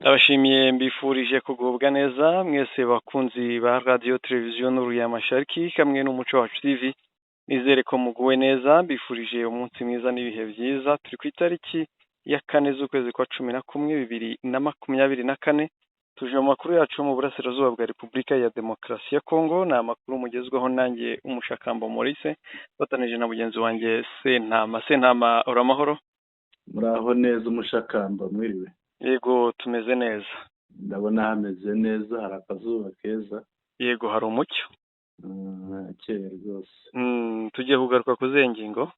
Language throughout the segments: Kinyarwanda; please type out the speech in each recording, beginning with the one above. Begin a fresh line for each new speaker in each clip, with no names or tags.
Ndabashimiye mbifurije kugubwa neza mwese bakunzi ba radio televiziyo n'uruyamashariki kamwe n'umuco wacu TV. Nizere ko muguwe neza, mbifurije umunsi mwiza n'ibihe byiza. Turi ku itariki ya 4 z'ukwezi kwa 11 2024. Tuje mu makuru yacu mu burasirazuba bwa Repubulika ya Demokarasi ya Kongo. Ni amakuru mugezweho nanjye Umushakambo Maurice batanije na mugenzi wanjye Sentama uramahoro.
Muraho neza Umushakamba mwiriwe.
Yego tumeze neza.
Ndabona hameze neza, hari akazuba keza.
Yego hari umucyo.
Kera rwose.
Tugiye kugaruka ku zengingo.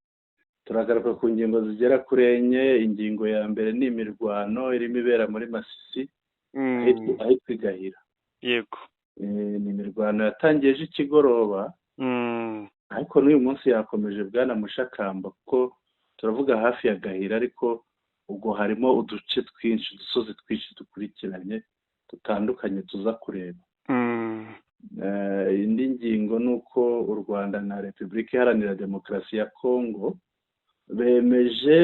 Turagaruka ku ngingo zigera kuri enye. Ingingo ya mbere ni imirwano irimo ibera muri Masisi ahitwa Gahira.
Yego.
Ni imirwano yatangiye ikigoroba, ariko n'uyu munsi yakomeje bwana Mushakamba, kuko turavuga hafi ya Gahira, ariko ubwo harimo uduce twinshi, udusozi twinshi dukurikiranye dutandukanye tuza kureba. Indi ngingo ni uko u Rwanda na Repubulika Iharanira Demokarasi ya Kongo bemeje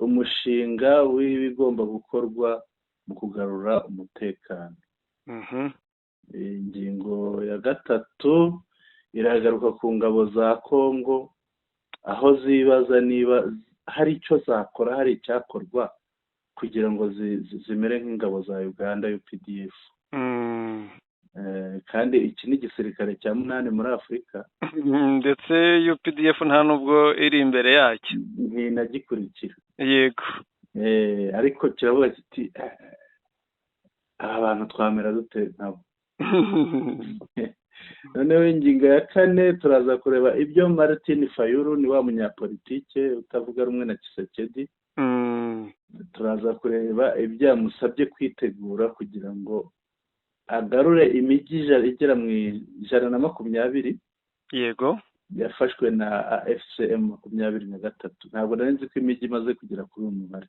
umushinga w'ibigomba gukorwa mu kugarura umutekano. Ingingo ya gatatu iragaruka ku ngabo za Kongo, aho zibaza niba hari icyo zakora, hari icyakorwa kugira ngo zimere nk'ingabo za Uganda UPDF. Kandi iki ni igisirikare cya 8 muri Afurika,
ndetse UPDF nta nubwo iri imbere yacyo,
ntinagikurikira.
Yego.
Ariko kiravuga kiti aba bantu twamera dute nabo. Noneho ingingo ya 4 turaza kureba ibyo Martin Fayulu, ni wa munyapolitike utavuga rumwe na Tshisekedi. Turaza kureba ibyo yamusabye kwitegura kugira ngo agarure imijyi igera mu 120.
Yego.
Yafashwe na FCM 23. Ntabwo nari nzi ko imijyi imaze kugera kuri uyu mubare.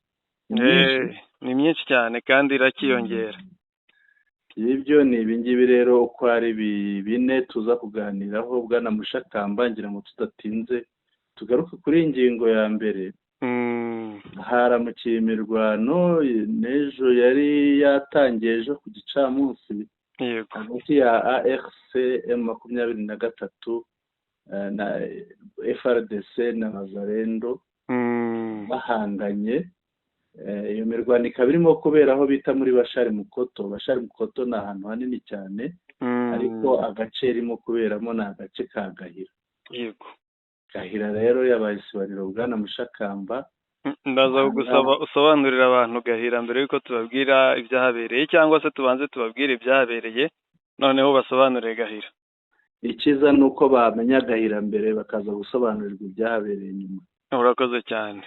Ni myinshi cyane kandi irakiyongera.
Ibyo ni ibingibi rero uko ari bine tuza kuganiraho bwana Mushakamba, ngira ngo tudatinze tugaruke kuri ingingo ya mbere. Haramukiye imirwano n'ejo yari yatangiye ejo ku gicamunsi.
Yego.
Hagati ya ARC M23 na FRDC na Mazarendo bahanganye. Iyo mirwano ikaba irimo kubera aho bita muri Bashari Mukoto. Bashari Mukoto ni ahantu hanini cyane, ariko agace irimo kuberamo ni agace ka Gahira.
Yego.
Gahira rero yabaye isibaniro bwana Mushakamba.
Ndaza gusaba usobanurira abantu Gahira mbere yuko tubabwira ibyahabereye, cyangwa se tubanze tubabwire ibyahabereye noneho basobanurire Gahira.
Ikiza ni uko bamenya Gahira mbere bakaza gusobanurirwa ibyahabereye nyuma.
Urakoze cyane.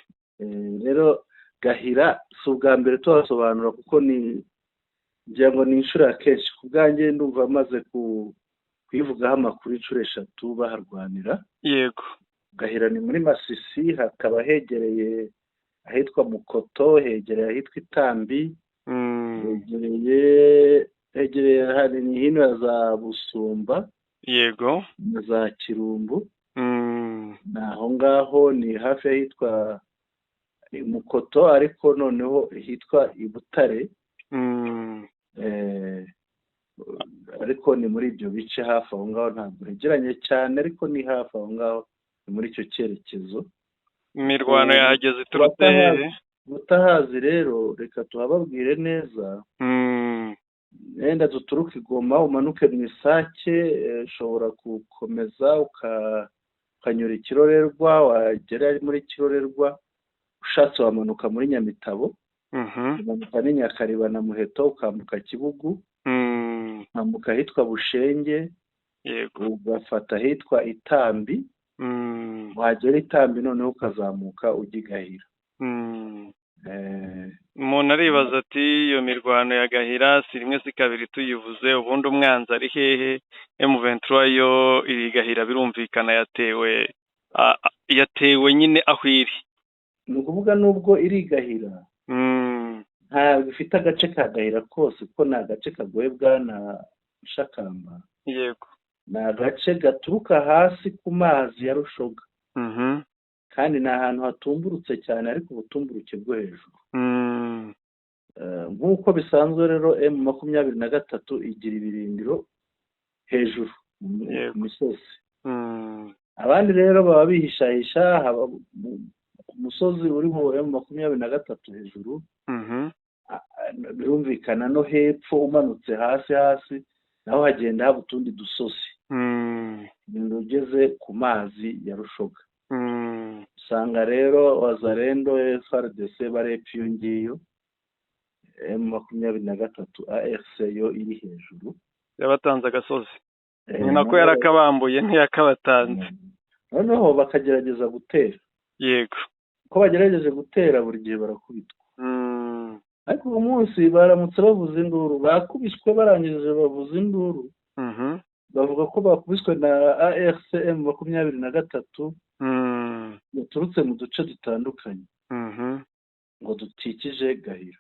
Rero Gahira si ubwa mbere tuhasobanura, kuko ngira ngo ni inshuro ya kenshi. Ku bwanjye ndumva amaze kuyivugaho amakuru inshuro 3 baharwanira.
Yego.
Gahira ni muri Masisi, hakaba hegereye ahitwa Mukoto, hegereye ahitwa Itambi, hegereye hari ni hino ya za Busumba.
Yego.
Na za Kirumbu. Naho ngaho ni hafi ahitwa Mukoto, ariko noneho hitwa Ibutare. Ariko ni muri ibyo bice hafi aho ngaho, ntabwo hegeranye cyane, ariko ni hafi aho ngaho, ni muri icyo cyerekezo.
Imirwano yahageze turutse
mutahazi rero reka tuhababwire neza. Wenda duturuka i Goma umanuke mu Isake, ushobora gukomeza ukanyura Ikirorerwa, wagera muri Kirorerwa ushatse wamanuka muri Nyamitabo, umanuka ni Nyakariba na Muheto, ukambuka Kibugu, ukambuka ahitwa Bushenge.
Yego.
Ugafata ahitwa Itambi, wagera Itambi noneho ukazamuka ujya Gahira.
Umuntu aribaza ati iyo mirwano ya Gahira si rimwe si kabiri tuyivuze, ubundi umwanzi ari hehe? M23 yo iri Gahira birumvikana yatewe nyine aho iri.
Ni ukuvuga nubwo iri Gahira ntabwo ifite agace ka Gahira kose, kuko ni agace kagoye bwana Mushakamba.
Yego.
Ni agace gaturuka hasi ku mazi ya Rushoga. Kandi ni ahantu hatumburutse cyane, ariko ubutumburuke bwo hejuru. nk'uko bisanzwe rero M23 igira ibirindiro hejuru ku misozi. Abandi rero baba bihishahisha ku musozi uriho M23 hejuru. Birumvikana no hepfo umanutse hasi naho hagenda haba utundi dusozi. Ugeze ku mazi ya Rushoga. Usanga rero Wazalendo FARDC barepfa iyo ngiyo. M23 AFC yo iri hejuru.
Yabatanze agasozi. Ni nako yarakabambuye ntiyakabatanze.
Noneho bakagerageza gutera.
Yego.
Ko bagerageje gutera buri gihe barakubitwa. Ariko uwo munsi baramutse bavuza induru, bakubiswe barangije bavuza induru. Bavuga ko bakubiswe na ARCM 23 yaturutse mu duce dutandukanye ngo dukikije Gahira.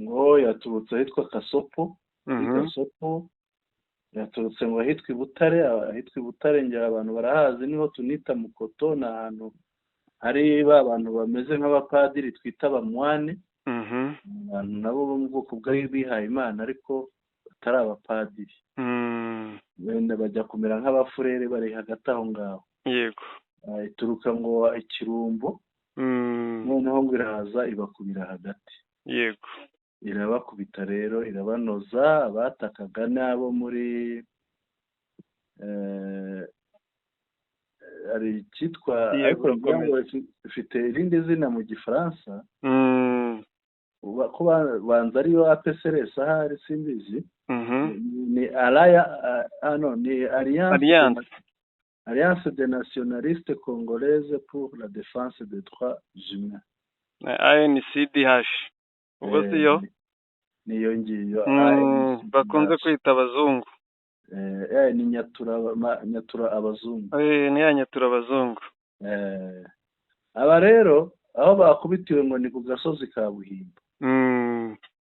Ngo yaturutse ahitwa Kasopo, yaturutse ngo ahitwa i Butare ngira abantu barahazi, niho tunita Mukoto, na ahantu hari abantu bameze nk'abapadiri twita abamwane. Abantu nabo bo mu bwoko bw'abihaye Imana ariko batari abapadiri. Wenda bajya kumera nk'abafurere bari hagati aho ngaho.
Yego.
Ituruka ngo Ikirumbo. Noneho ngo iraza ibakubira hagati.
Yego.
Irabakubita rero irabanoza. Abatakaga n'abo muri hari icyitwa ifite irindi zina mu Gifaransa. Ko banza ariyo APCRS ahari simbizi. Ni Alliance des Nationalistes Congolaises pour la Défense des Droits Humains.
ANCDH. Ubwo siyo?
Niyo ngiyo.
Bakunze kwita abazungu.
Ni nyatura abazungu.
Ni ya nyatura abazungu.
Aba rero aho bakubitiwe ngo ni ku gasozi ka Buhimba.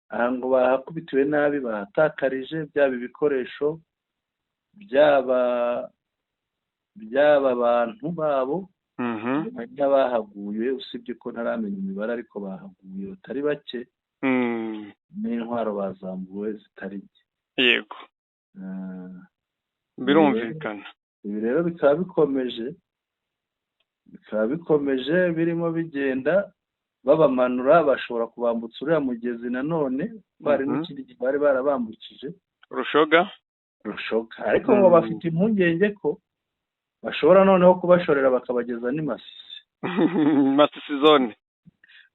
Aha ngo bahakubitiwe nabi, bahatakarije byaba ibikoresho, byaba abantu babo. N'abahaguye usibye ko ntaramenya imibare ariko bahaguye batari bake. N'intwaro bazambuwe zitari nke.
Yego. Birumvikana.
Ibi rero bikaba bikomeje birimo bigenda babamanura, bashobora kubambutsa uriya mugezi nanone. Bari n'ikindi gihe bari barabambukije
Rushoga.
Ariko ngo bafite impungenge ko bashobora noneho kubashorera bakabageza ni Masisi.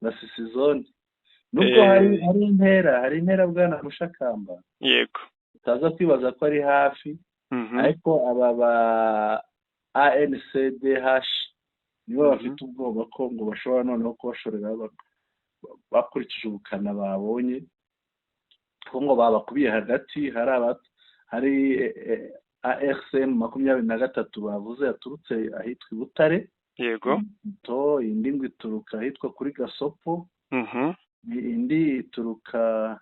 Masisi zone. Nubwo hari intera bwana Mushakamba.
Yego.
Utaza kwibaza ko ari hafi. Ariko aba ba ANCDH nibo bafite ubwoba ko ngo bashobora noneho kubashorera bakurikije ubukana babonye ko ngo babakubiye hagati. Hari ARCM 23 bavuze yaturutse ahitwa i Butare.
Yego.
Indi ngo ituruka ahitwa kuri Gasopo. Indi ituruka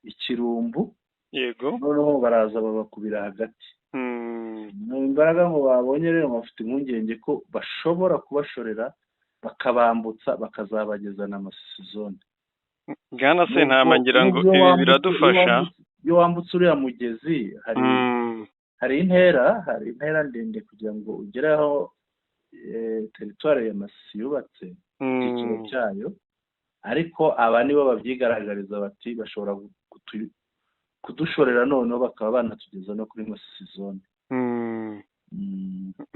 Ikirumbu.
Yego.
Noneho baraza babakubira hagati. Imbaraga ngo babonye rero bafite impungenge ko bashobora kubashorera bakabambutsa bakazabageza na Masisi zone.
Bwana Sentama ngira ngo ibi biradufasha.
Iyo wambutse uriya mugezi hari intera ndende kugira ngo ugere aho teritwari ya Masisi yubatse icyiciro cyayo. Ariko aba nibo babyigaragariza bati bashobora kudushorera noneho bakaba banatugeza no kuri Masisi zone.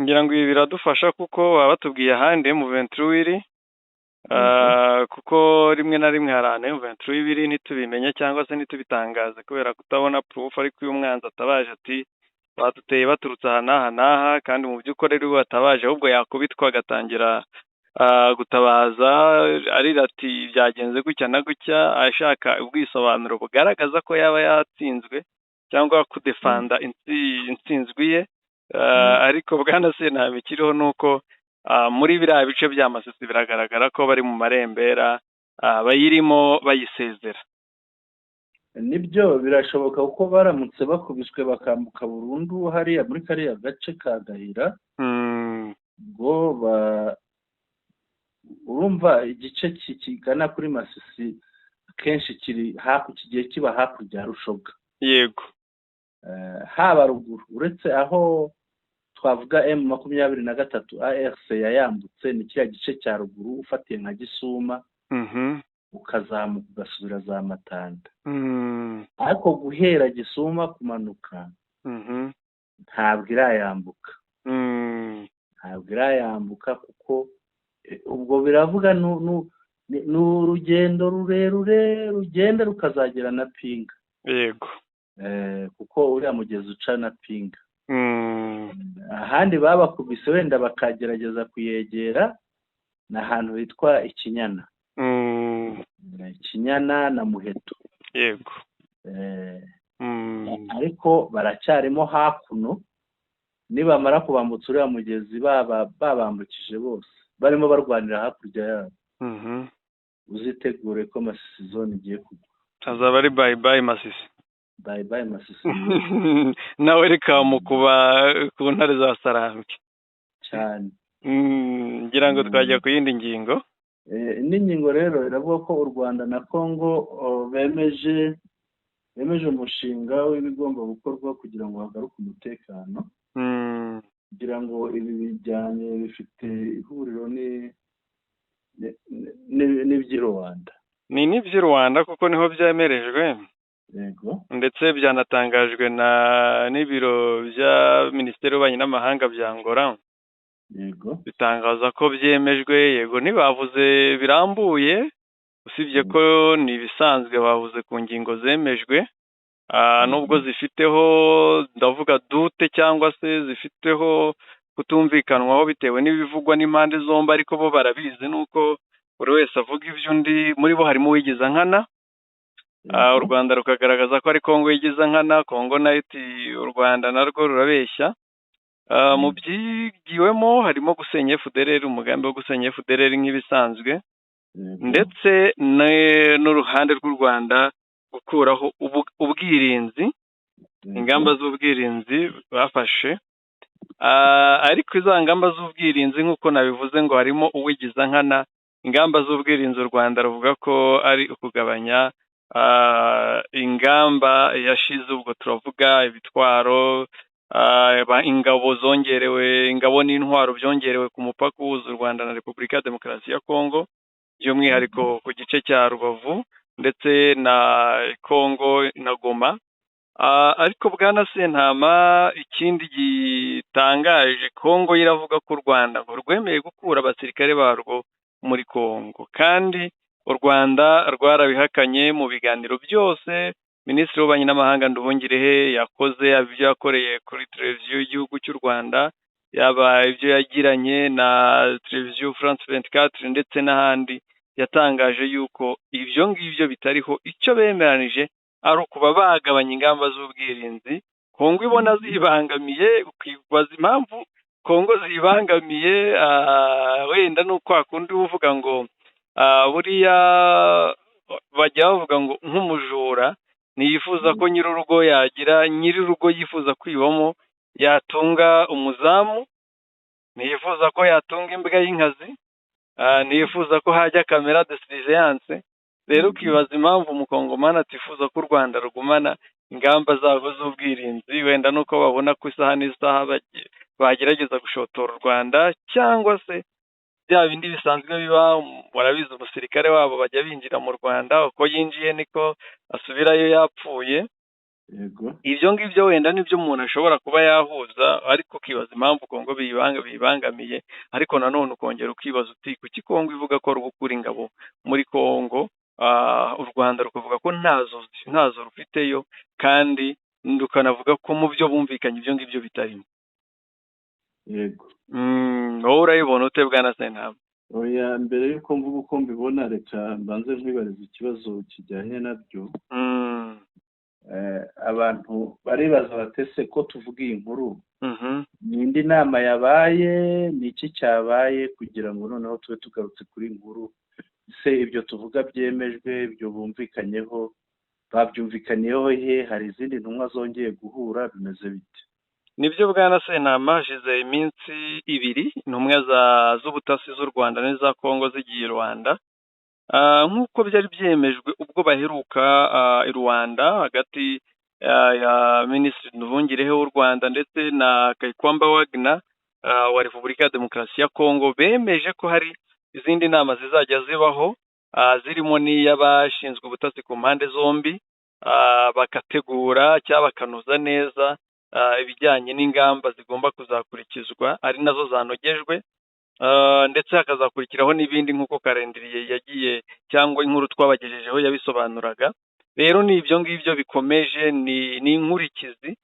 Ngira ngo ibi biradufasha kuko baba batubwiye ahandi M23 kuko rimwe na rimwe hari ahantu M23 ntitubimenye cyangwa se ntitubitangaze kubera kutabona proof, ariko uyu mwanzi atabaje ati batuteye baturutse aha n'aha kandi mu by'ukuri rero batabaje ahubwo yakubitwa agatangira gutabaza arira ati byagenze gutya na gutya, ashaka ubwisobanuro bugaragaza ko yaba yatsinzwe cyangwa kudefanda intsinzwi ye. Ariko bwana Sentama ikiriho nuko muri biriya bice bya Masisi biragaragara ko bari mu marembera bayirimo bayisezera.
Nibyo birashoboka kuko baramutse bakubiswe bakambuka burundu hariya muri kariya gace ka Gahira. Urumva igice kigana kuri Masisi akenshi kigiye kiba hakurya ya Rushoga.
yego.
Haba ruguru uretse aho twavuga M23 ARC yayambutse ni kiriya gice cya ruguru ufatiye nka Gisuma ukazamuka ugasubira za Matanda. Ariko guhera Gisuma kumanuka ntabwo irayambuka kuko ubwo biravuga ni urugendo rurerure rugenda rukazagera na Pinga.
Yego.
Kuko uriya mugezi uca na Pinga. Ahandi babakubise wenda bakagerageza kuyegera ni ahantu hitwa Ikinyana. Ikinyana na Muheto.
Yego.
Ariko baracyarimo hakuno, nibamara kubambutsa uriya mugezi babambukije bose barimo barwanira hakurya yabo. Uzitegure ko Masisi zone igiye kugwa.
Azaba ari bye Masisi.
Bye Masisi.
Nawe reka mukuba ku ntare za Sarambwe
cyane.
Ngira ngo twajya ku yindi ngingo.
N'ingingo rero iravuga ko u Rwanda na Congo bemeje umushinga w'ibigomba gukorwa kugira ngo hagaruke umutekano. Kugira ngo ibi bijyanye bifite ihuriro n'iby'i Rwanda.
Ni n'iby'i Rwanda kuko niho byemerejwe.
Yego.
Ndetse byanatangajwe n'ibiro bya Minisiteri y'Ububanyi n'Amahanga bya Angola.
Yego.
Bitangaza ko byemejwe. Yego, ntibavuze birambuye usibye ko ni ibisanzwe bavuze ku ngingo zemejwe. Nubwo zifiteho ndavuga dute cyangwa se zifiteho kutumvikanwaho bitewe n'ibivugwa n'impande zombi, ariko bo barabizi nuko buri wese avuga ibyo undi, muri bo harimo uwigiza nkana. U Rwanda rukagaragaza ko ari Congo yigiza nkana, Congo nayo iti u Rwanda narwo rurabeshya. Mu byigiwemo harimo gusenya FDLR, umugambi wo gusenya FDLR nk'ibisanzwe, ndetse n'uruhande rw'u Rwanda gukuraho ubwirinzi, ingamba z'ubwirinzi bafashe. Ariko izo ngamba z'ubwirinzi nk'uko nabivuze ngo harimo uwigiza nkana. Ingamba z'ubwirinzi u Rwanda ruvuga ko ari ukugabanya ingamba yashize, ubwo turavuga ibitwaro, ingabo zongerewe, ingabo n'intwaro byongerewe ku mupaka uhuza u Rwanda na Repubulika ya Demokarasi ya Congo, by'umwihariko ku gice cya Rubavu ndetse na Congo na Goma. Ariko bwana Sentama, ikindi gitangaje, Congo iravuga ko u Rwanda ngo rwemeye gukura abasirikare barwo muri Congo, kandi u Rwanda rwarabihakanye mu biganiro byose Minisitiri w'Ububanyi n'Amahanga Nduhungirehe yakoze, ibyo yakoreye kuri televiziyo y'igihugu cy'u Rwanda, yaba ibyo yagiranye na televiziyo France 24 ndetse n'ahandi, yatangaje yuko ibyo ngibyo bitariho. Icyo bemeranije ari ukuba bagabanya ingamba z'ubwirinzi. Kongo ibona zibangamiye, ukwibaza impamvu Kongo zibangamiye. Wenda nuko hakundi uvuga ngo buriya bajya bavuga ngo nk'umujura ntiyifuza ko nyir'urugo yifuza kwibamo yatunga umuzamu, ntiyifuza ko yatunga imbwa y'inkazi, ntiyifuza ko hajya kamera de surveillance. Rero ukibaza impamvu umukongomani atifuza ko u Rwanda rugumana ingamba zabo z'ubwirinzi. Wenda nuko babona ko isaha n'isaha bagerageza gushotora u Rwanda, cyangwa se bya bindi bisanzwe biba, warabizi umusirikare wabo bajya binjira mu Rwanda, uko yinjiye niko asubirayo yapfuye.
Yego.
Ibyo ngibyo wenda nibyo umuntu ashobora kuba yahuza, ariko ukibaza impamvu Kongo bibangamiye. Ariko nanone ukongera ukibaza uti kuki Kongo ivuga ko rugukura ingabo muri Kongo, u Rwanda rukavuga ko ntazo rufiteyo, kandi rukanavuga ko mu byo bumvikanye ibyo ngibyo bitarimo.
Yego.
Wowe urayibona ute bwana Sentama?
Oya, mbere yuko mvuga uko mbibona, reka mbanze nkwibariza ikibazo kijyanye nabyo. Abantu baribaza batese ko tuvuga iyi nkuru, ni indi nama yabaye, ni iki cyabaye kugira ngo noneho tube tugarutse kuri nkuru? Se ibyo tuvuga byemejwe, ibyo bumvikanyeho, babyumvikaniyeho he? Hari izindi ntumwa zongeye guhura, bimeze bite?
Nibyo bwana Sentama, hashize iminsi 2 intumwa z'ubutasi z'u Rwanda n'iza Kongo zigiye i Rwanda. nk'uko byari byemejwe ubwo baheruka i Rwanda hagati ya Minisitiri Nduhungirehe w'u Rwanda ndetse na Kaykwamba Wagner wa Repubulika ya Demokarasi ya Kongo, bemeje ko hari izindi nama zizajya zibaho zirimo n'iy'abashinzwe ubutasi ku mpande zombi, bagategura cyangwa bakanoza neza ibijyanye n'ingamba zigomba kuzakurikizwa ari nazo zanogejwe, ndetse hakazakurikiraho n'ibindi nk'uko karendiriye yagiye cyangwa inkuru twabagejejeho yabisobanuraga. Rero ni ibyo ngibyo bikomeje, ni inkurikizi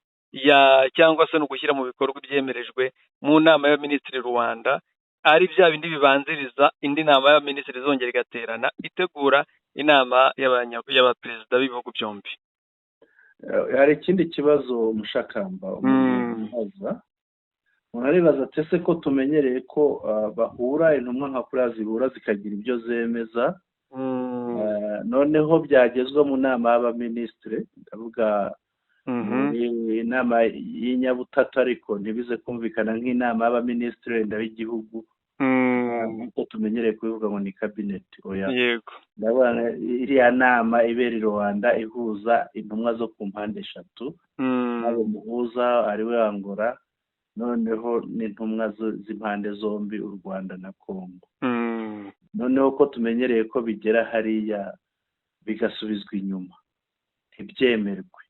cyangwa se no gushyira mu bikorwa ibyemerejwe mu nama y'abaminisitiri Rwanda, ari bya bindi bibanziriza indi nama y'abaminisitiri izongera igaterana itegura inama y'abaperezida b'ibihugu byombi.
Hari ikindi kibazo Mushakamba umuntu aribaza ati ese ko tumenyereye ko bahura intumwa nka kuriya zihura zikagira ibyo zemeza, noneho byagezwa mu nama y'abaminisitiri, ndavuga inama y'inyabutatu ariko ntibize kumvikana nk'inama y'abaminisitiri wenda b'igihugu nk'uko tumenyereye kubivuga ngo ni kabineti.
Yego,
ndabona iriya nama ibera i Rwanda ihuza intumwa zo ku mpande eshatu, abo muhuza ari we Angola, noneho n'intumwa z'impande zombi u Rwanda na Kongo. Noneho ko tumenyereye ko bigera hariya bigasubizwa inyuma ntibyemerwe,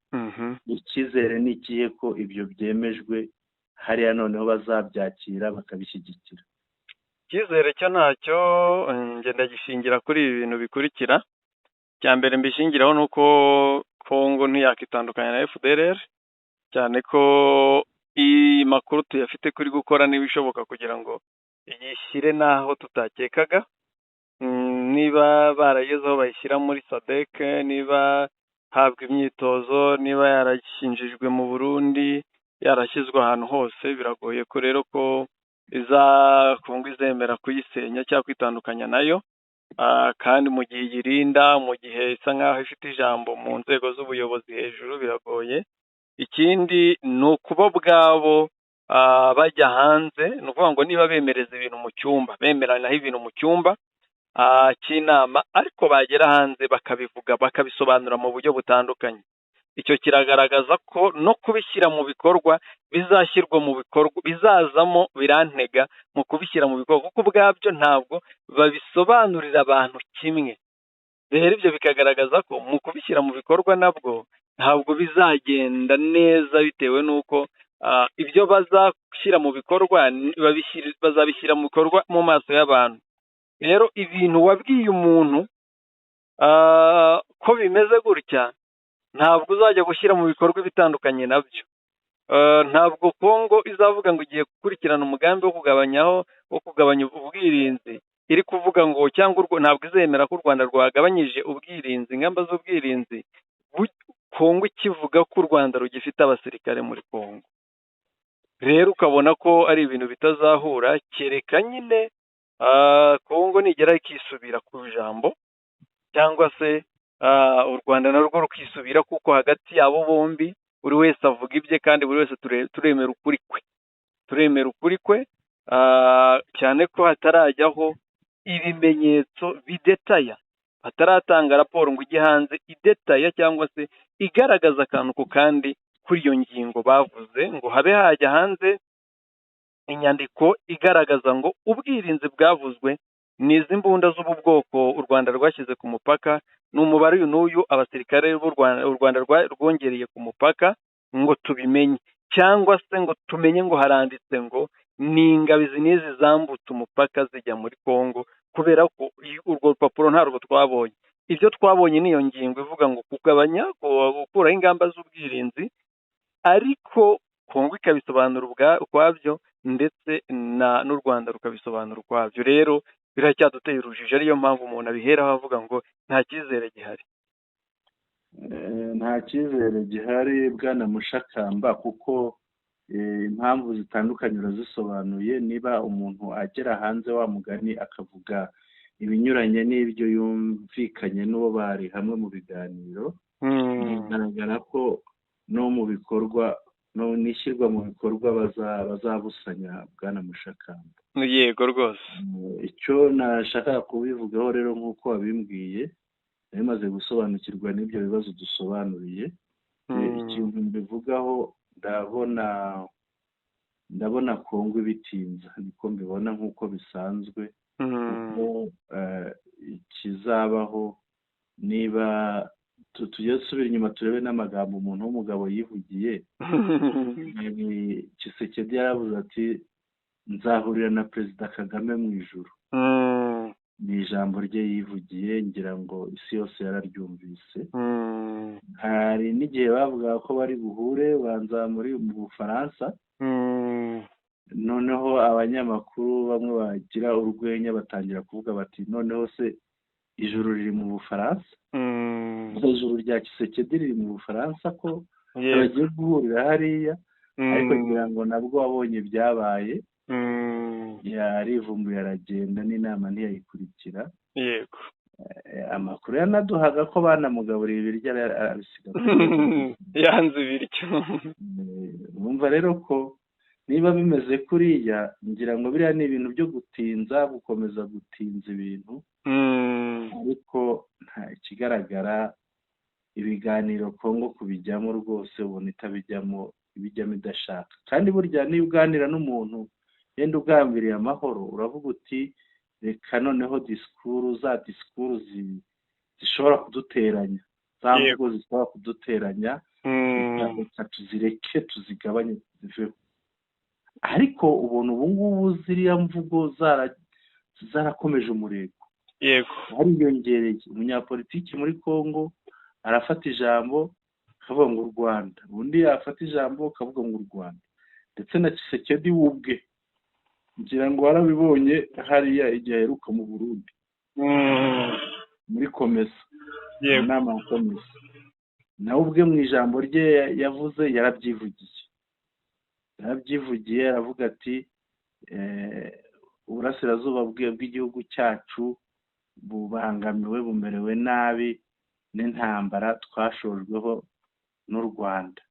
icyizere ni ikihe ko ibyo byemejwe hariya noneho bazabyakira bakabishyigikira?
icyizere cyo ntacyo, ngenda gishingira kuri ibi bintu bikurikira. Cya mbere mbishingiraho ni uko Kongo ntiyakitandukanya na FDLR, cyane ko iyi makuru tuyafite kuri gukora n'ibishoboka kugira ngo yishyire n'aho tutakekaga. Niba baragezeho bayishyira muri SADC, niba habwa imyitozo, niba yarashinjijwe mu Burundi, yarashyizwe ahantu hose, biragoye ko rero ko Kongo izemera kuyisenya cyangwa kwitandukanya nayo, kandi mu gihe iyirinda, mu gihe isa nk'aho ifite ijambo mu nzego z'ubuyobozi hejuru, biragoye. Ikindi ni ukuba ubwabo bajya hanze, ni ukuvuga ngo niba bemereza ibintu mu cyumba, bemeranaho ibintu mu cyumba cy'inama, ariko bagera hanze bakabivuga bakabisobanura mu buryo butandukanye, icyo kiragaragaza ko no kubishyira mu bikorwa bizashyirwa mu bikorwa bizazamo birantega mu kubishyira mu bikorwa, kuko ubwabyo ntabwo babisobanurira abantu kimwe. Rero ibyo bikagaragaza ko mu kubishyira mu bikorwa nabwo ntabwo bizagenda neza, bitewe n'uko ibyo bazashyira mu bikorwa bazabishyira mu bikorwa mu maso y'abantu. Rero ibintu wabwiye umuntu ko bimeze gutya, ntabwo uzajya gushyira mu bikorwa ibitandukanye nabyo. Ntabwo Kongo izavuga ngo igiye gukurikirana umugambi wo kugabanya ubwirinzi, iri kuvuga ngo cyangwa ntabwo izemera ko u Rwanda rwagabanyije ubwirinzi, ingamba z'ubwirinzi, Kongo ikivuga ko u Rwanda rugifite abasirikare muri Kongo. Rero ukabona ko ari ibintu bitazahura, kereka nyine Kongo nigera ikisubira ku ijambo, cyangwa se u Rwanda narwo rukisubira, kuko hagati yabo bombi buri wese avuga ibye, kandi buri wese turemera ukuri kwe, cyane ko hatarajyaho ibimenyetso bidetaya, hataratanga raporo ngo ijye hanze idetaya cyangwa se igaragaza akantu ku kandi kuri iyo ngingo bavuze, ngo habe hajya hanze inyandiko igaragaza ngo ubwirinzi bwavuzwe ni izi mbunda z'ubu bwoko u Rwanda rwashyize ku mupaka, ni umubare uyu n'uyu abasirikare b'u Rwanda rwongereye ku mupaka, ngo tubimenye, cyangwa se ngo tumenye ngo haranditse ngo ni ingabo izi n'izi zambutse umupaka zijya muri Kongo, kubera ko urwo rupapuro ntarwo twabonye. Ibyo twabonye ni iyo ngingo ivuga ngo gukuraho ingamba z'ubwirinzi, ariko Kongo ikabisobanura ukwabyo, ndetse n'u Rwanda rukabisobanura ukwabyo. Rero biracyaduteye urujijo, ariyo mpamvu umuntu abiheraho avuga ngo nta cyizere gihari.
Nta cyizere gihari Bwana Mushakamba, kuko impamvu zitandukanye urazisobanuye. Niba umuntu agera hanze wa mugani akavuga ibinyuranye n'ibyo yumvikanye n'uwo bari hamwe mu biganiro, bigaragara ko no mu bikorwa n'ishyirwa mu bikorwa bazabusanya bwana Mushakamba.
yego rwose.
Icyo nashakaga kubivugaho rero nk'uko wabimbwiye nari maze gusobanukirwa n'ibyo bibazo dusobanuriye. Ikintu mbivugaho ndabona Kongo ibitinza niko mbibona nk'uko bisanzwe, kuko ikizabaho niba tujye dusubira inyuma turebe n'amagambo umuntu w'umugabo yivugiye. Tshisekedi yaravuze ati nzahurira na Perezida Kagame mu ijuru. Ni ijambo rye yivugiye, ngira ngo isi yose yararyumvise. Hari n'igihe bavuga ko bari buhure banza mu Bufaransa, noneho abanyamakuru bamwe bagira urwenya batangira kuvuga bati noneho se ijuru riri mu Bufaransa, ijuru rya Tshisekedi riri mu Bufaransa ko bagiye guhurira hariya. Ariko ngira ngo nabwo wabonye byabaye, yarivumbuye aragenda n'inama ntiyayikurikira.
Yego.
Amakuru yanaduhaga ko banamugaburiye ibiryo arabisiga
yanze ibiryo.
Mwumva rero ko niba bimeze kuriya, ngira ngo biriya ni ibintu byo gutinza, gukomeza gutinza ibintu. Ariko nta ikigaragara ibiganiro Kongo kubijyamo rwose ubona ibijyamo idashaka. Kandi burya niba uganira n'umuntu yenda ugambiriye amahoro, uravuga uti reka noneho disikuru zishobora kuduteranya, za mvugo zishobora kuduteranya, reka tuzireke tuzigabanye ziveho. Ariko ubona ubu ngubu ziriya mvugo zarakomeje umurego.
Yego.
Hariyongereye umunyapolitiki muri Kongo arafata ijambo akavuga ngo u Rwanda, undi yafata ijambo akavuga ngo u Rwanda, ndetse na Tshisekedi ubwe ngira ngo warabibonye hariya igihe aheruka mu Burundi muri komesa, inama ya komesa, nawe ubwe mu ijambo rye yavuze yarabyivugiye aravuga ati uburasirazuba bw'igihugu cyacu bubangamiwe, bumerewe nabi n'intambara twashojweho n'u Rwanda.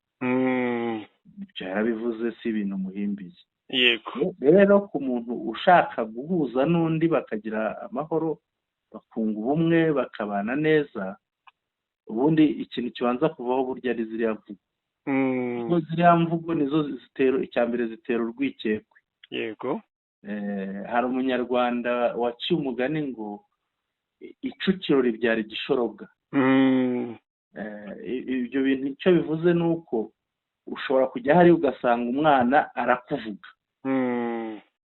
Ibyo yarabivuze si ibintu muhimbiye.
Yego.
Rero ku muntu ushaka guhuza n'undi bakagira amahoro, bakunga ubumwe, bakabana neza, ubundi ikintu kibanza kuvaho burya ari ziriya mvugo. Ziriya mvugo nizo icyambere zitera urwikekwe.
Yego.
Hari umunyarwanda waciye umugani ngo icukiro ribyara igishorobwa. Ibyo bintu icyo bivuze ni uko ushobora kujya hariya ugasanga umwana arakuvuga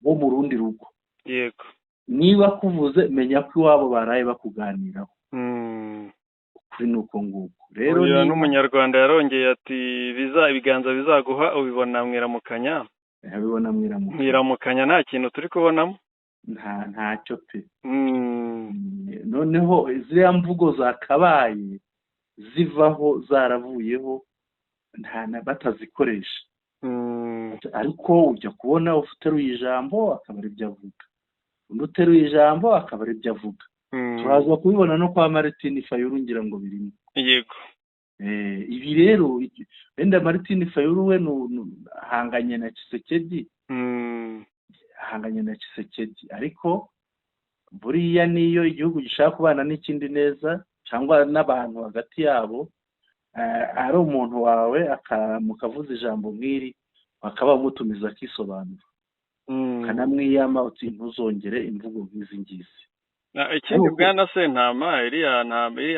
wo mu rundi rugo.
Yego.
Niba akuvuze menya ko iwabo baraye bakuganiraho. Ukuri ni uko nguko.
Rero n'umunyarwanda yarongeye ati ibiganza bizaguha ubibona mwiramukanya. Mwiramukanya nta kintu turi kubonamo.
Ntacyo pe. Noneho ziriya mvugo zakabaye zivaho zaravuyeho batazikoresha. Ariko ujya kubona uteruye ijambo akaba ari ibyo avuga, undi uteruye ijambo akaba ari ibyo avuga. Turaza kubibona no kwa Martin Fayulu ngira ngo birimo.
Yego.
Ibi rero wenda Martin Fayulu we ahanganye na Tshisekedi, ariko buriya niyo igihugu gishaka kubana n'ikindi neza cyangwa n'abantu hagati yabo, ari umuntu wawe mukavuza ijambo nk'iri bakaba bamutumiza akisobanura, kanamwiyama uti ntuzongere imvugo nk'izi ngizi.
Ikindi bwana Sentama, iriya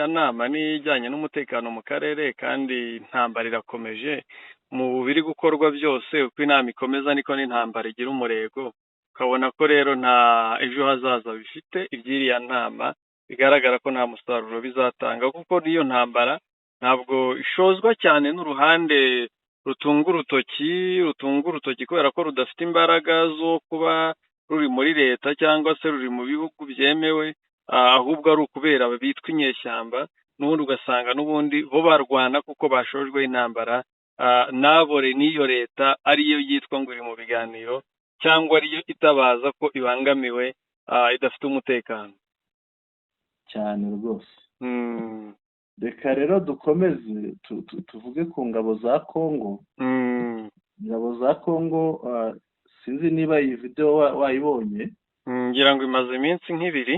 nama ni ijyanye n'umutekano mu karere, kandi intambara irakomeje mu biri gukorwa byose. Uko inama ikomeza niko n'intambara igira umurego. Ukabona ko rero nta ejo hazaza bifite iby'iriya nama, bigaragara ko nta musaruro bizatanga, kuko n'iyo ntambara ntabwo ishozwa cyane n'uruhande rutunga urutoki kubera ko rudafite imbaraga zo kuba ruri muri leta cyangwa se ruri mu bihugu byemewe, ahubwo ari ukubera bitwa inyeshyamba, n'ubundi ugasanga n'ubundi bo barwana kuko bashojwe intambara, nabore n'iyo leta ariyo yitwa ngo iri mu biganiro, cyangwa ariyo itabaza ko ibangamiwe, idafite umutekano
cyane rwose. Reka rero dukomeze tuvuge ku ngabo za Kongo. ingabo za Kongo sinzi niba iyi video wayibonye.
ngira ngo imaze iminsi nk'ibiri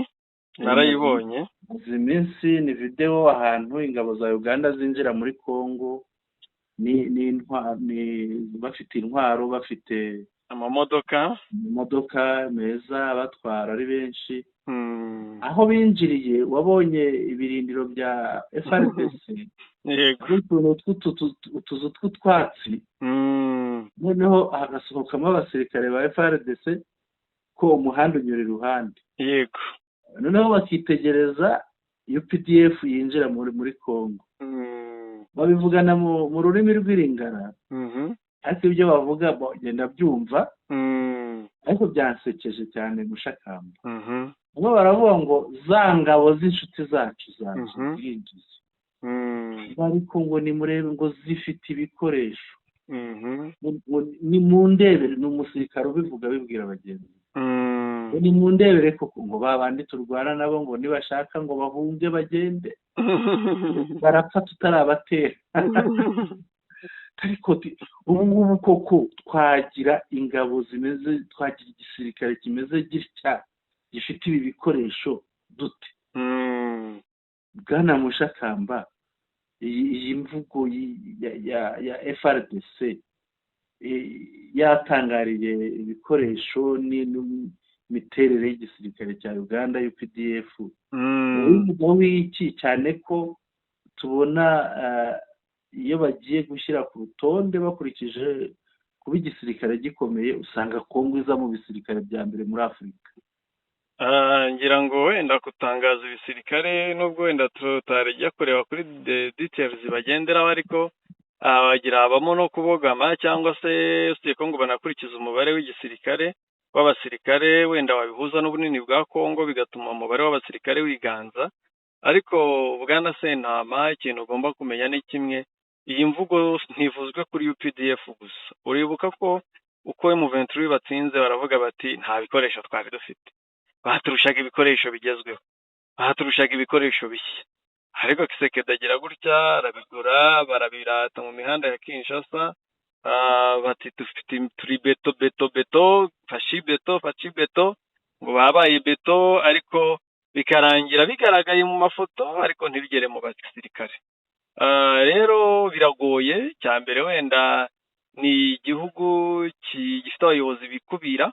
narayibonye.
Izi minsi ni video ahantu ingabo za Uganda zinjira muri Kongo ni bafite intwaro, bafite
amamodoka
meza batwara ari benshi. Aho binjiriye wabonye ibirindiro bya FRDC,
yego,
utuzu tw'utwatsi, noneho hagasohokamo abasirikare ba FRDC ko umuhanda unyura iruhande,
yego,
noneho bakitegereza UPDF yinjira muri Kongo. Babivugana mu rurimi rw'Iringara, ariko ibyo bavuga genda byumva, ariko byansekeje cyane Mushakamba. Bo baravuga ngo za ngabo z'inshuti zacu zinjiza, ariko ngo nimurebe ngo zifite ibikoresho, ni mu ndebere. Ni umusirikare ubivuga abibwira bagenzi, ni mu ndebere koko ngo babandi turwana nabo ngo nibashaka ngo bahunge bagende barapfa tutarabatera. Ariko ubu ngubu koko twagira ingabo zimeze, twagira igisirikare kimeze gitya gifite ibi bikoresho dute? Bwana Mushakamba, iyi mvugo ya FRDC yatangariye ibikoresho n'imiterere y'igisirikare cya Uganda UPDF, uvuga w'iki? Cyane ko tubona iyo bagiye gushyira ku rutonde bakurikije kuba igisirikare gikomeye, usanga Kongo iza mu bisirikare bya mbere muri Afurika.
ngira ngo wenda gutangaza ibisirikare nubwo wenda tutarejya kureba kuri details bagenderaho, ariko bagira habamo no kubogama, cyangwa se usiye ko ngo banakurikiza umubare w'igisirikare w'abasirikare, wenda wabihuza n'ubunini bwa Kongo bigatuma umubare w'abasirikare wiganza. Ariko Bwana Sentama, ikintu ugomba kumenya ni kimwe, iyi mvugo ntivuzwe kuri UPDF gusa. Uribuka ko uko M23 batsinze baravuga bati nta bikoresho twari dufite, baturushaga ibikoresho bigezweho, baturushaga ibikoresho bishya. Ariko Kisekedi agira gutya, arabigura, barabirata mu mihanda ya Kinshasa, bati dufite turi beto, fashi beto, ngo babaye beto, ariko bikarangira bigaragaye mu mafoto ariko ntibigere mu basirikare. Rero biragoye. Cya mbere wenda ni igihugu gifite abayobozi bikubira,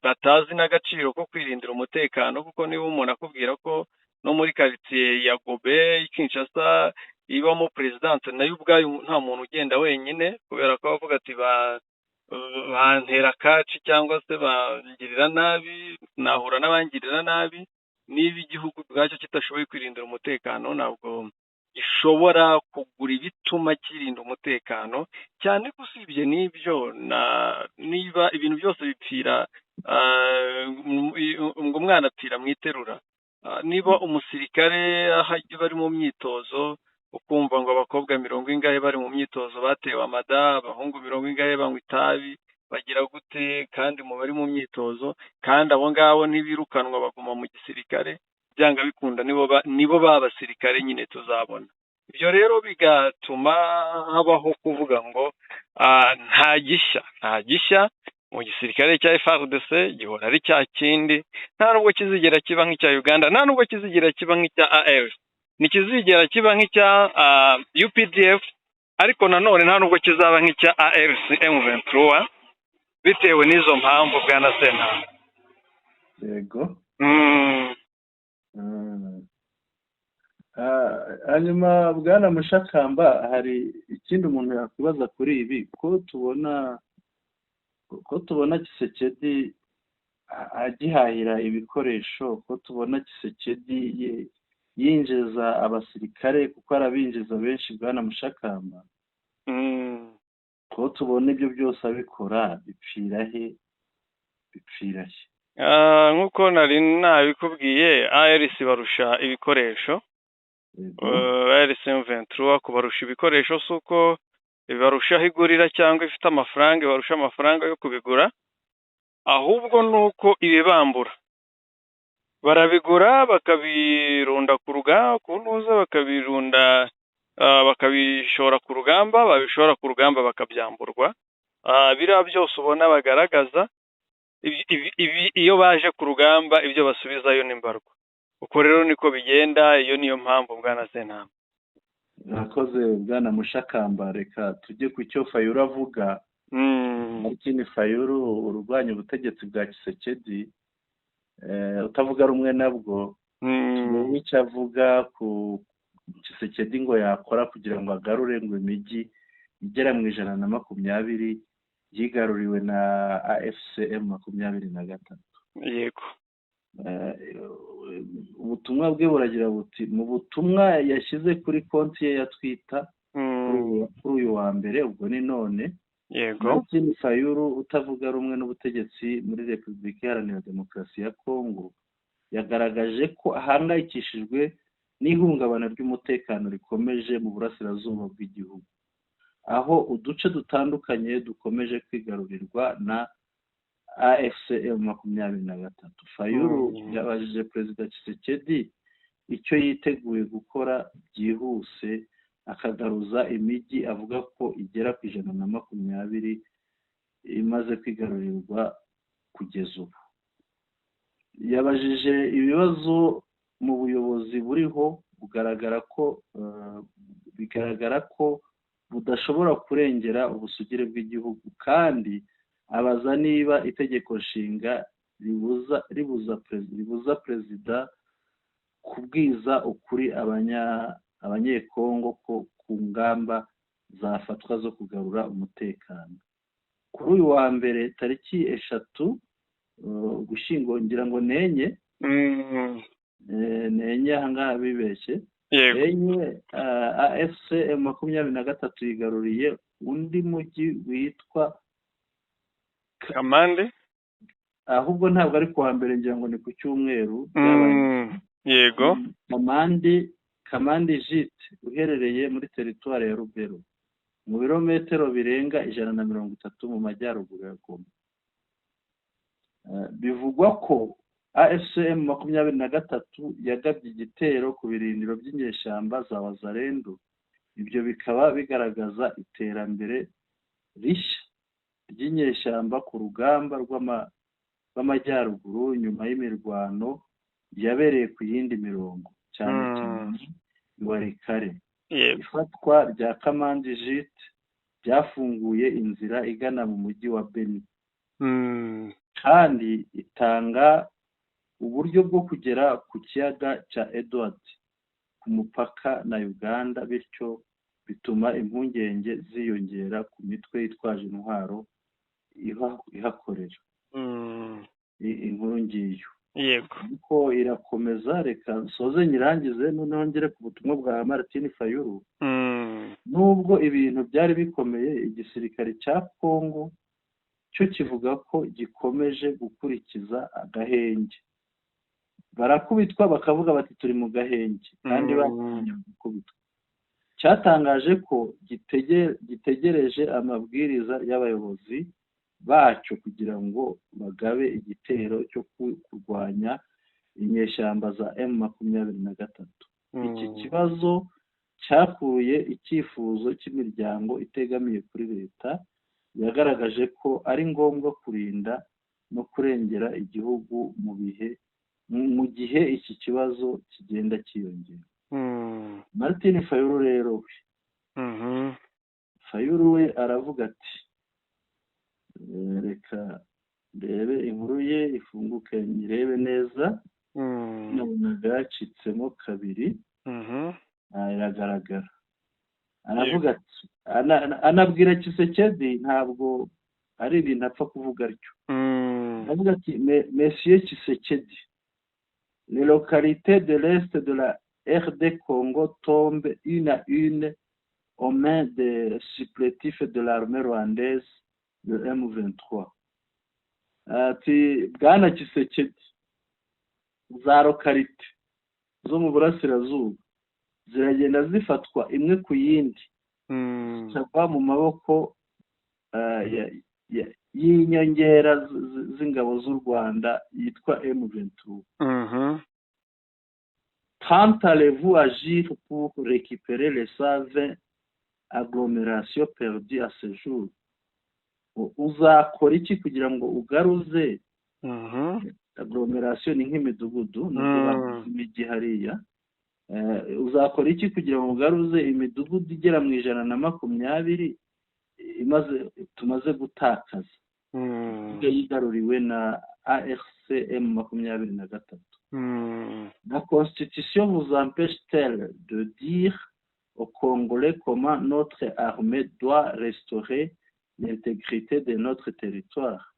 batazi n'agaciro ko kwirindira umutekano, kuko niba umuntu akubwira ko no muri quartier ya Gobe Kinshasa ibamo presidence nayo ubwayo nta muntu ugenda wenyine, kubera ko bavuga ati bantera kaci cyangwa se bangirira nabi, nahura n'abangirira nabi. Niba igihugu bwacyo kitashoboye kwirindira umutekano, ntabwo gishobora kugura ibituma kirinda umutekano. Cyane ko usibye n'ibyo, niba ibintu byose bipfira ngo umwana apfira mu iterura, niba umusirikare bari mu myitozo ukumva ngo abakobwa 100 bari mu myitozo batewe amada, abahungu 100 banywa itabi, bagira gute? Kandi mu bari mu myitozo, kandi abo ngabo ntibirukanwa baguma mu gisirikare, byanga bikunda nibo babasirikare nyine tuzabona. Ibyo rero bigatuma habaho kuvuga ngo nta gishya mu gisirikare cya FARDC, gihora ari cya kindi, nta nubwo kizigera kiba nk'icya Uganda, nta nubwo kizigera kiba nk'icya AF, nikizigera kiba nk'icya UPDF, ariko nanone nta nubwo kizaba nk'icya ARC M23, bitewe n'izo mpamvu Bwana Sentama.
Yego. Hanyuma Bwana Mushakamba, hari ikindi umuntu yakwibaza kuri ibi, ko tubona Kisekedi agihahira ibikoresho, ko tubona Kisekedi yinjiza abasirikare kuko arabinjiza benshi Bwana Mushakamba, ko tubona ibyo byose abikora, bipfira he?
Nk'uko nari nabikubwiye, ARC barusha ibikoresho, ARC M23 kubarusha ibikoresho, suko barushaho igurira cyangwa ifite amafaranga, barusha amafaranga yo kubigura, ahubwo nuko ibibambura barabigura bakabirunda ku ruga, kunuza bakabirunda bakabishora ku rugamba, babishora ku rugamba bakabyamburwa. Biriya byose ubona bagaragaza iyo baje ku rugamba ibyo basubizayo n'imbarwa. Uko rero niko bigenda, iyo niyo mpamvu Bwana Sentama.
Murakoze Bwana Mushakamba, reka tujye ku cyo Fayulu avuga. Martin Fayulu urwanya ubutegetsi bwa Tshisekedi, utavuga rumwe nabwo, tumenye icyo avuga ku Tshisekedi ngo yakora kugira ngo agarure ngo imijyi igera mu 120 yigaruriwe na AFCM 23.
Yego.
Ubutumwa bwe buragira buti, mu butumwa yashyize kuri konti ye ya Twitter kuri uyu wa mbere, ubwo ni none.
Yego.
Martin Fayulu utavuga rumwe n'ubutegetsi muri Repubulika Iharanira Demokarasi ya Kongo yagaragaje ko ahangayikishijwe n'ihungabana ry'umutekano rikomeje mu burasirazuba bw'igihugu, aho uduce dutandukanye dukomeje kwigarurirwa na AFCM 23. Fayulu yabajije Perezida Tshisekedi icyo yiteguye gukora byihuse akagaruza imijyi avuga ko igera ku 120 imaze kwigarurirwa kugeza ubu. Yabajije ibibazo mu buyobozi buriho bigaragara ko budashobora kurengera ubusugire bw'igihugu, kandi abaza niba itegeko nshinga ribuza perezida kubwiza ukuri abanyekongo ko ku ngamba zafatwa zo kugarura umutekano. Kuri uyu wa mbere tariki 3 Ugushyingo, ngira ngo nenye ahangaha bibeshye, nenye AFCM 23 yigaruriye undi mujyi witwa
Kamande,
ahubwo ntabwo ari kuwa mbere, ngira ngo ni ku cyumweru.
Yego.
Kamande Jite uherereye muri teritwari ya Rubero, mu birometero birenga 130 mu majyaruguru ya Goma. Bivugwa ko AFCM 23 yagabye igitero ku birindiro by'inyeshyamba za Wazalendo. Ibyo bikaba bigaragaza iterambere rishya ry'inyeshyamba ku rugamba rw'amajyaruguru nyuma y'imirwano yabereye ku yindi mirongo, cyane cyane Warikare. Ifatwa rya Kamande Jite byafunguye inzira igana mu mujyi wa Beni, kandi itanga uburyo bwo kugera ku kiyaga cya Edward ku mupaka na Uganda, bityo bituma impungenge ziyongera ku mitwe yitwaje intwaro ihakorera. Inkuru ngiyo.
Yego.
Uko irakomeza, reka nsoze nyirangize noneho ngere ku butumwa bwa Martin Fayulu. Nubwo ibintu byari bikomeye, igisirikare cya Kongo cyo kivuga ko gikomeje gukurikiza agahenge. Barakubitwa bakavuga bati turi mu gahenge, kandi bakomeje gukubitwa. Cyatangaje ko gitegereje amabwiriza y'abayobozi bacyo kugira ngo bagabe igitero cyo kurwanya inyeshyamba za M23. Iki kibazo cyakuye icyifuzo cy'imiryango itegamiye kuri leta, yagaragaje ko ari ngombwa kurinda no kurengera igihugu mu gihe iki kibazo kigenda cyiyongera. Martin Fayulu rero Fayulu we aravuga ati, reka ndebe inkuru ye ifunguke nyirebe neza. Nabonaga yacitsemo kabiri. Iragaragara. Aravuga ati, anabwira Tshisekedi ntabwo ari ibintu apfa kuvuga atyo. Aravuga ati, Monsieur Tshisekedi, les localités de l'est de la RD Congo tombent une à une aux mains des supplétifs de l'armée rwandaise de M23. Ati, Bwana Tshisekedi, za lokalite zo mu burasirazuba ziragenda zifatwa imwe ku yindi, zikava mu maboko y'inyongera z'ingabo z'u Rwanda yitwa M23. quand allez-vous agir pour récupérer les 120 agglomérations perdues à ce jour? Uzakora iki kugira ngo ugaruze agglomeration ni nk'imidugudu nubwo bavuze imijyi hariya, uzakora iki kugira ngo ugaruze imidugudu igera mu 120 tumaze gutakaza yigaruriwe na ARCM 23? La Constitution vous empêche-t-elle de dire aux Congolais comment notre armée doit restaurer l'intégrité de notre territoire?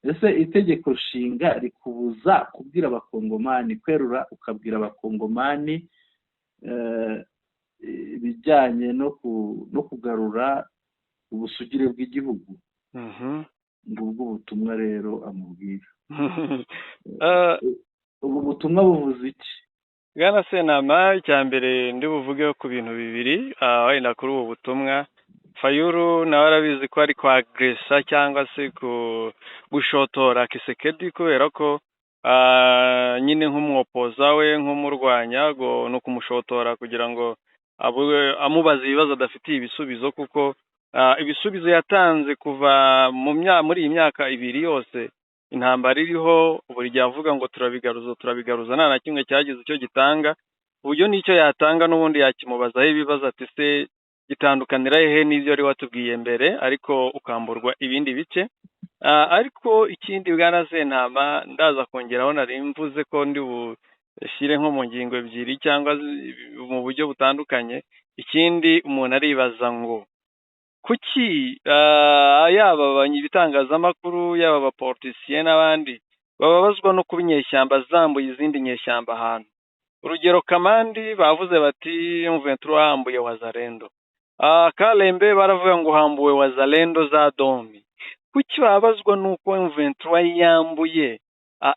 Ese itegeko nshinga rikubuza kubwira abakongomani kwerura ukabwira abakongomani ibijyanye no kugarura ubusugire bw'igihugu? Ngubwo ubutumwa rero amubwira. Ubu butumwa buvuze iki?
Bwana Senama, icya mbere ndi buvugeho ku bintu bibiri wenda kuri ubu butumwa. Fayulu nawe arabizi ko ari kwagresa cyangwa se gushotora Kisekedi kubera ko nyine nk'umwopoza we nk'umurwanya ngo no kumushotora kugira ngo amubaza ibibazo adafitiye ibisubizo, kuko ibisubizo yatanze kuva muri iyi myaka 2 yose intambara iriho buri gihe avuga ngo turabigaruza nta na kimwe cyagize icyo gitanga. Uburyo nicyo yatanga n'ubundi yakimubazaho ibibazo ati se gitandukanira hehe n'ibyo ari watubwiye mbere, ariko ukamburwa ibindi bice. Ariko ikindi Bwana Sentama ndaza kongeraho nari mvuze ko ndi bushyire nko mu ngingo 2 cyangwa mu buryo butandukanye. Ikindi umuntu aribaza ngo kuki yaba abanyibitangazamakuru yaba abapoliticiens n'abandi bababazwa no kuba inyeshyamba zambuye izindi nyeshyamba ahantu. Urugero Kamandi bavuze bati M23 hambuye Wazalendo, Kalembe baravuga ngo hambuwe Wazalendo za Domi. Kuki babazwa nuko M23 yambuye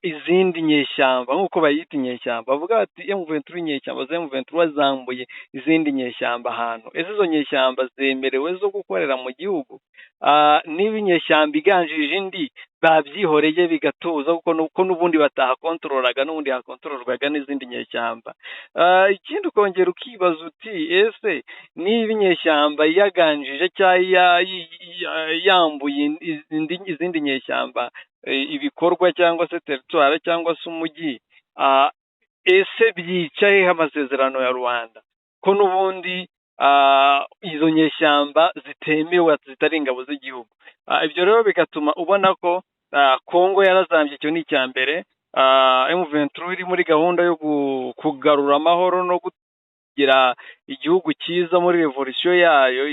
izindi nyeshyamba nk'uko bayita inyeshyamba? Bavuga bati M23 inyeshyamba za M23 zambuye izindi nyeshyamba ahantu. Ese izo nyeshyamba zemerewe zo gukorera mu gihugu? Niba inyeshyamba iganjije indi babyihoreye bigatuza kuko n'ubundi batahakontorolaga n'ubundi hakontorolwaga n'izindi nyeshyamba. Ikindi ukongera ukibaza uti ese niba inyeshyamba yaganjije cyangwa yambuye izindi nyeshyamba ibikorwa cyangwa se territoire cyangwa se umujyi, ese byicaye amasezerano ya Rwanda ko n'ubundi izo nyeshyamba zitemewe zitari ingabo z'igihugu? Ibyo rero bigatuma ubona ko Kongo yarazambye. Icyo ni icya mbere. M23 iri muri gahunda yo kugarura amahoro no kugira igihugu cyiza muri revolution yayo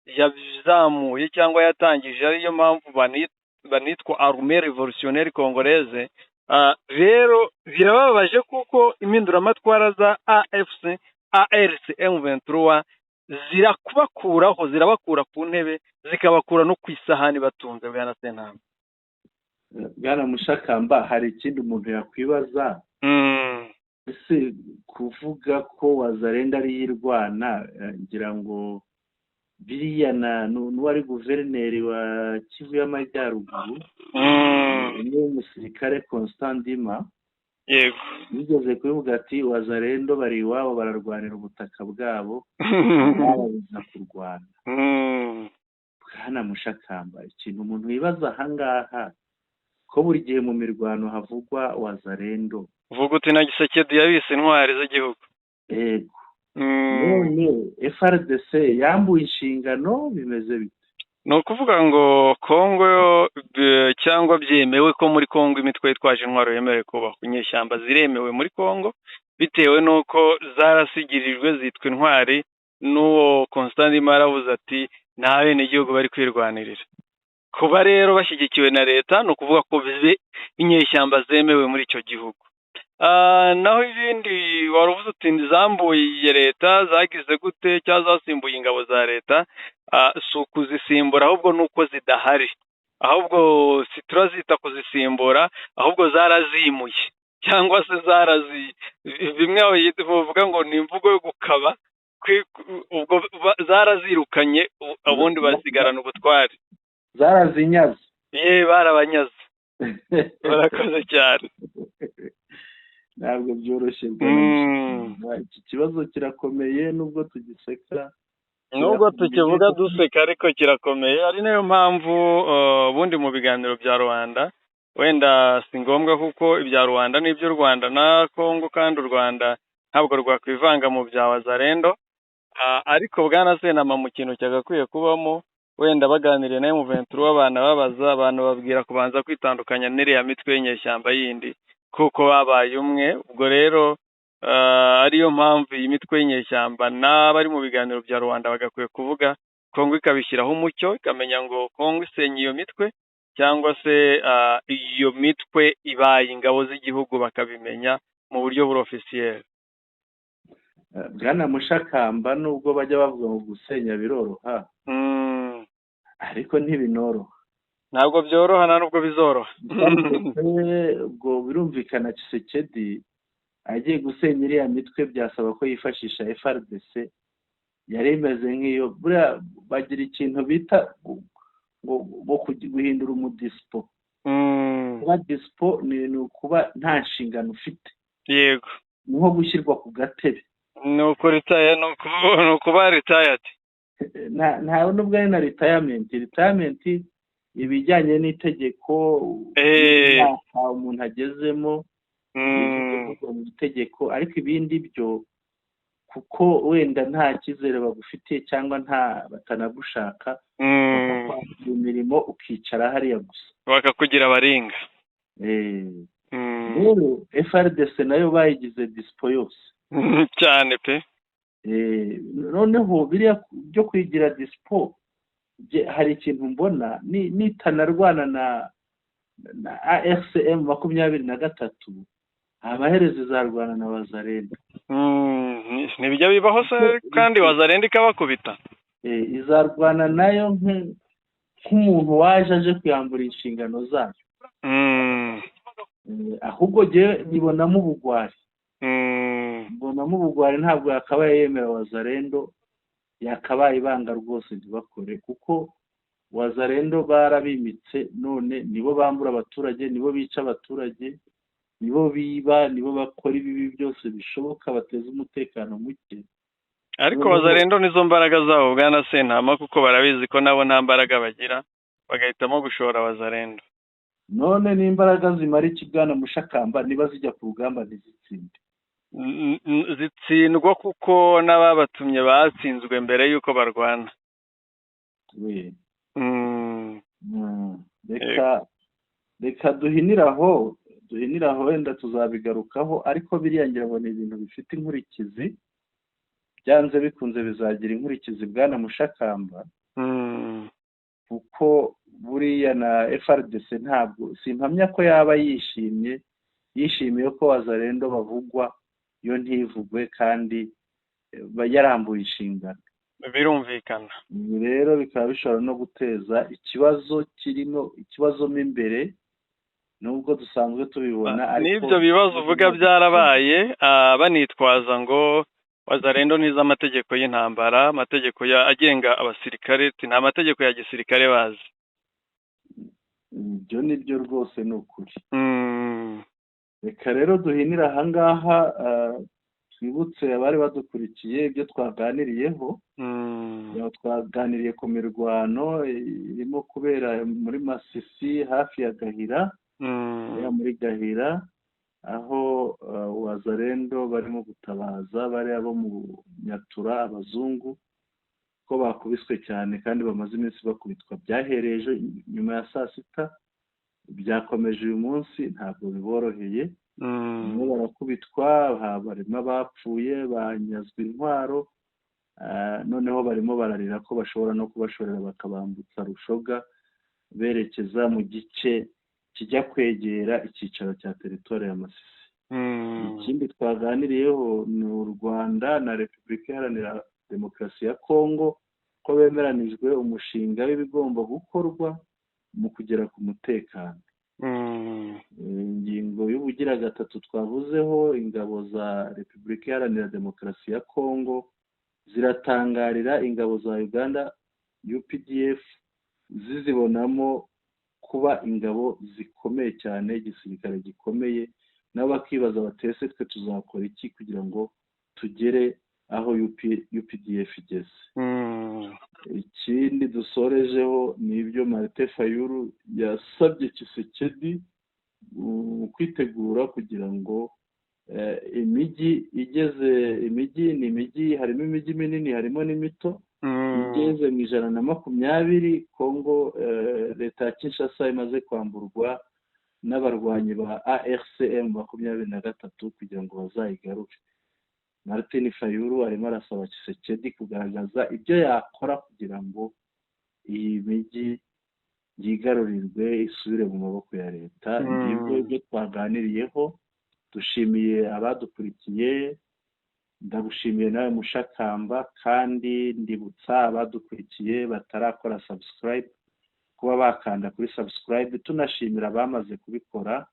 yazamuye cyangwa yatangije, ariyo mpamvu banitwa Armée Révolutionnaire Congolaise. Rero birababaje kuko impinduramatwara za AFC ARC M23 zirabakura ku ntebe zikabakura no ku isahani batunze. Bwana Sentama,
Bwana Mushakamba, hari ikindi umuntu yakwibaza. Ese kuvuga ko Wazalendo ari yirwana, ngira ngo biriya n'uwari guverineri wa Kivu y'Amajyaruguru n'umusirikare Constant Ndima,
yego,
bigeze kubivuga ati Wazalendo bari iwabo bararwanira ubutaka bwabo bababuza kurwana. Bwana Mushakamba, ikintu umuntu wibaza ahangaha ko buri gihe mu mirwano havugwa Wazalendo,
uvuga uti na Gisekedi yabise intwari z'igihugu.
Yego. None FRDC yambuye inshingano, bimeze bite?
Ni ukuvuga ngo Kongo cyangwa byemewe ko muri Kongo imitwe yitwaje intwaro yemewe kubaho. Inyeshyamba ziremewe muri Kongo bitewe n'uko zarasigirijwe zitwa intwari. N'uwo Constant Ndima aravuze ati nta bene igihugu bari kwirwanirira. Kuba rero bashyigikiwe na leta ni ukuvuga ko bize inyeshyamba zemewe muri icyo gihugu. Naho ibindi waruvuze uti zambuye leta zagize gute cyangwa zasimbuye ingabo za leta, si ukuzisimbura ahubwo nuko zidahari. Ahubwo si turazita kuzisimbura, ahubwo zarazimuye cyangwa se bimwe bavuga ngo ni imvugo yo gukaba, ubwo zarazirukanye ubundi basigarana ubutwari.
Zarazinyaze.
Barabanyaze. Barakoze cyane.
ntabwo byoroshye bwana. Iki kibazo kirakomeye nubwo tugiseka,
nubwo tukivuga duseka ariko kirakomeye. ari nayo mpamvu ubundi mu biganiro bya rubanda wenda si ngombwa kuko ibya rwanda n'iby'u rwanda na kongo, kandi u rwanda ntabwo rwakwivanga mu bya wazarendo. ariko bwana Senama mu kintu cyagakwiye kubamo, wenda baganiriye na M23 w'abana babaza abantu, babwira kubanza kwitandukanya n'iriya mitwe y'inyeshyamba yindi kuko babaye umwe. ubwo rero ariyo mpamvu iyi mitwe y'inyeshyamba n'abari mu biganiro bya rwanda bagakwiye kuvuga, kongo ikabishyiraho umucyo, ikamenya ngo kongo isenya iyo mitwe cyangwa se iyo mitwe ibaye ingabo z'igihugu, bakabimenya mu buryo burofisiyeri.
bwana Mushakamba, nubwo bajya bavuga ngo gusenya biroroha, ariko ntibinoroha.
ntabwo byoroha, nta nubwo bizoroha.
ubwo birumvikana Tshisekedi agiye gusenya iriya mitwe byasaba ko yifashisha FRDC. yari imeze nk'iyo buriya bagira ikintu bita ngo guhindura umudisipo. kuba disipo ni ukuba nta nshingano ufite.
yego,
ni nko gushyirwa ku gatebe.
ni ukuba ritayadi.
ntawe nubwo ari na ritayamenti ibijyanye n'itegeko, imyaka umuntu agezemo mu itegeko, ariko ibindi byo kuko wenda nta cyizere bagufitiye cyangwa batanagushaka, bakakwakira imirimo ukicara hariya gusa
bakakugira abaringa.
rero FRDC nayo bayigize disipo yose
cyane pe.
noneho biriya byo kwigira disipo, hari ikintu mbona nitanarwana na AFCM 23, amaherezo izarwana na wazarendo.
ntibijya bibaho se kandi wazarendo ikabakubita.
izarwana nayo nk'umuntu waje aje kuyambura inshingano zayo. ahubwo jyewe nibonamo ubugwari. ntabwo yakabaye yemera wazarendo, yakabaye ibanga rwose ntibakore, kuko wazarendo barabimitse, none nibo bambura abaturage, nibo bica abaturage, nibo biba, nibo bakora ibibi byose bishoboka, bateza umutekano muke.
ariko wazarendo nizo mbaraga zabo bwana Sentama, kuko barabizi ko nabo nta mbaraga bagira, bagahitamo gushora wazarendo.
none n'imbaraga zimara iki bwana Mushakamba niba zijya ku rugamba ntizitsinde?
zitsindwa kuko n'ababatumye batsinzwe mbere y'uko barwana.
reka duhiniraho wenda tuzabigarukaho, ariko biriya ngira ngo ni ibintu bifite inkurikizi, byanze bikunze bizagira inkurikizi bwana Mushakamba, kuko buriya na FRDC ntabwo simpamya ko yaba yishimiye ko wazarendo bavugwa iyo ntivugwe kandi yarambuye inshingano.
birumvikana.
rero bikaba bishobora no guteza ikibazo mo imbere, nubwo dusanzwe tubibona. ariko
n'ibyo bibazo uvuga byarabaye, banitwaza ngo wazarendo niza amategeko y'intambara, amategeko agenga abasirikare, nta mategeko ya gisirikare bazi.
ibyo ni byo rwose ni ukuri. reka rero duhinira ahangaha, twibutse abari badukurikiye ibyo twaganiriyeho. twaganiriye ku mirwano irimo kubera muri Masisi hafi ya Gahira, muri Gahira, aho wazarendo barimo gutabaza bariya bo mu Nyatura, abazungu, ko bakubiswe cyane kandi bamaze iminsi bakubitwa. byahereye ejo nyuma ya saa sita, byakomeje uyu munsi, ntabwo biboroheye. barakubitwa, barimo abapfuye, banyazwe intwaro, noneho barimo bararira ko bashobora no kubashorera bakabambutsa Rushoga berekeza mu gice kijya kwegera icyicaro cya teritwari ya Masisi. ikindi twaganiriyeho ni u Rwanda na Repubulika Iharanira Demokarasi ya Kongo, ko bemeranijwe umushinga w'ibigomba gukorwa mu kugera ku mutekano. ingingo y'ubugira gatatu twavuzeho, ingabo za Repubulika Iharanira Demokarasi ya Kongo ziratangarira ingabo za Uganda UPDF, zizibonamo kuba ingabo zikomeye cyane, igisirikare gikomeye nabo bakibaza batese twe tuzakora iki kugira ngo tugere aho UPDF igeze. Ikindi dusorejeho ni ibyo Martin Fayulu yasabye Tshisekedi kwitegura kugira ngo imijyi ni imijyi, harimo imijyi minini harimo n'imito, igeze mu 120 Kongo leta ya Kinshasa imaze kwamburwa n'abarwanyi ba ARCM 23 kugira ngo bazayigarure. Martin Fayulu arimo arasaba Tshisekedi kugaragaza ibyo yakora kugira ngo iyi mijyi yigarurirwe isubire mu maboko ya leta. Ibyo twaganiriyeho. Dushimiye abadukurikiye, ndagushimiye nawe Mushakamba, kandi ndibutsa abadukurikiye batarakora subscribe kuba bakanda kuri subscribe, tunashimira abamaze kubikora,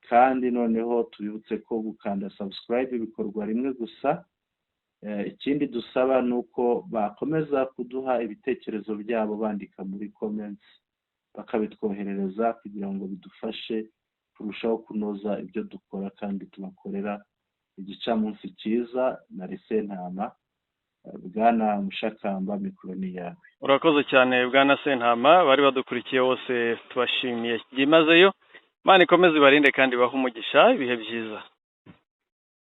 kandi noneho tubibutse ko gukanda subscribe bikorwa rimwe gusa. Ikindi dusaba nuko bakomeza kuduha ibitekerezo byabo bandika muri comments, bakabitwoherereza kugira ngo bidufashe kurushaho kunoza ibyo dukora kandi tubakorera igicamunsi cyiza. na Sentama, Bwana Mushakamba, mikoro ni yawe.
Urakoze cyane Bwana Sentama, bari badukurikiye bose tubashimiye byimazeyo. Imana ikomeze ibarinde kandi bahe umugisha, ibihe byiza.